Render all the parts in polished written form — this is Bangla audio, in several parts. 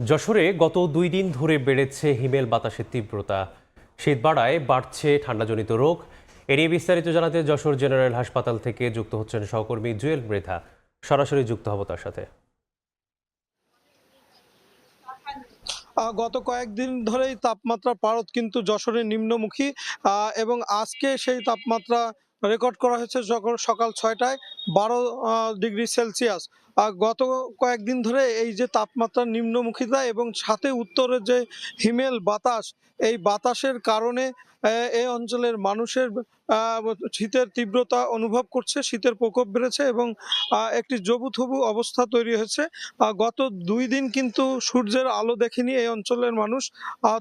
যশোরে গত ২ দিন ধরে বেড়েছে হিমেল বাতাসের তীব্রতা। শীত বাড়ায় বাড়ছে ঠান্ডাজনিত রোগ। এ নিয়ে বিস্তারিত জানাতে যশোর জেনারেল হাসপাতাল থেকে যুক্ত হচ্ছেন সহকর্মী জুয়েল মৃধা। সরাসরি যুক্ত হব তার সাথে। গত কয়েকদিন ধরেই তাপমাত্রার পারদ কিন্তু যশোরের নিম্নমুখী এবং আজকে সেই তাপমাত্রা রেকর্ড করা হয়েছে সকাল ৬টায় ১২ ডিগ্রি সেলসিয়াস। গত কয়েকদিন ধরে এই যে তাপমাত্রার নিম্নমুখিতা এবং সাথে উত্তরের যে হিমেল বাতাস, এই বাতাসের কারণে এই অঞ্চলের মানুষের শীতের তীব্রতা অনুভব করছে, শীতের প্রকোপ বেড়েছে এবং একটি জবুথবু অবস্থা তৈরি হয়েছে। গত ২ দিন কিন্তু সূর্যের আলো দেখেনি এই অঞ্চলের মানুষ।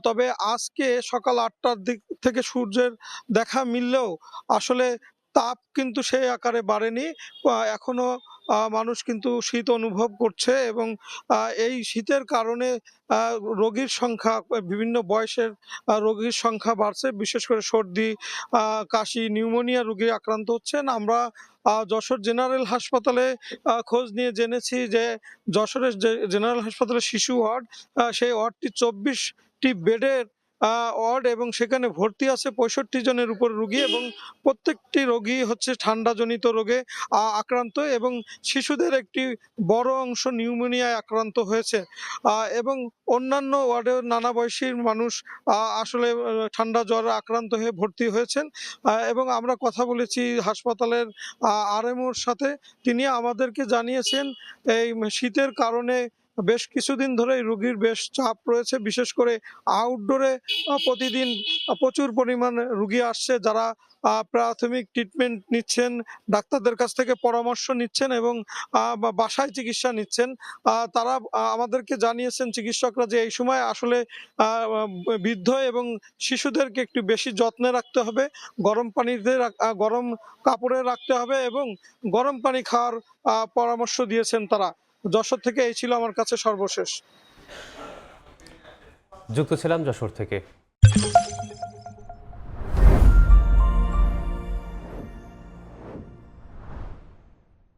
তবে আজকে সকাল ৮টার দিক থেকে সূর্যের দেখা মিললেও আসলে তাপ কিন্তু সেই আকারে বাড়েনি। এখনো মানুষ কিন্তু শীত অনুভব করছে এবং এই শীতের কারণে আ রোগীর সংখ্যা বিভিন্ন বয়সের রোগীর সংখ্যা বাড়ছে। বিশেষ করে সর্দি, কাশি, নিউমোনিয়া রোগী আক্রান্ত হচ্ছেন। আমরা যশোর জেনারেল হাসপাতালে খোঁজ নিয়ে জেনেছি যে যশোরের যে জেনারেল হাসপাতালের শিশু ওয়ার্ড, সেই ওয়ার্ডটি ২৪টি বেডের ওয়ার্ড এবং সেখানে ভর্তি আছে ৬৫ জনের উপর রোগী এবং প্রত্যেকটি রোগী হচ্ছে ঠান্ডাজনিত রোগে আক্রান্ত এবং শিশুদের একটি বড় অংশ নিউমোনিয়ায় আক্রান্ত হয়েছে। এবং অন্যান্য ওয়ার্ডের নানা বয়সীর মানুষ আসলে ঠান্ডা জ্বরে আক্রান্ত হয়ে ভর্তি হয়েছেন। এবং আমরা কথা বলেছি হাসপাতালের আরএমওর সাথে। তিনি আমাদেরকে জানিয়েছেন এই শীতের কারণে বেশ কিছুদিন ধরেই রোগীর বেশ চাপ রয়েছে। বিশেষ করে আউটডোরে প্রতিদিন প্রচুর পরিমাণে রোগী আসছে, যারা প্রাথমিক ট্রিটমেন্ট নিচ্ছেন, ডাক্তারদের কাছ থেকে পরামর্শ নিচ্ছেন এবং বাসায় চিকিৎসা নিচ্ছেন। তারা আমাদেরকে জানিয়েছেন চিকিৎসকরা যে এই সময় আসলে বৃদ্ধ এবং শিশুদেরকে একটু বেশি যত্নে রাখতে হবে। গরম পানিতে গরম কাপড়ে রাখতে হবে এবং গরম পানি খাওয়ার পরামর্শ দিয়েছেন তারা। যশোর থেকে এই ছিল আমার কাছে সর্বশেষ। যুক্ত ছিলাম যশোর থেকে।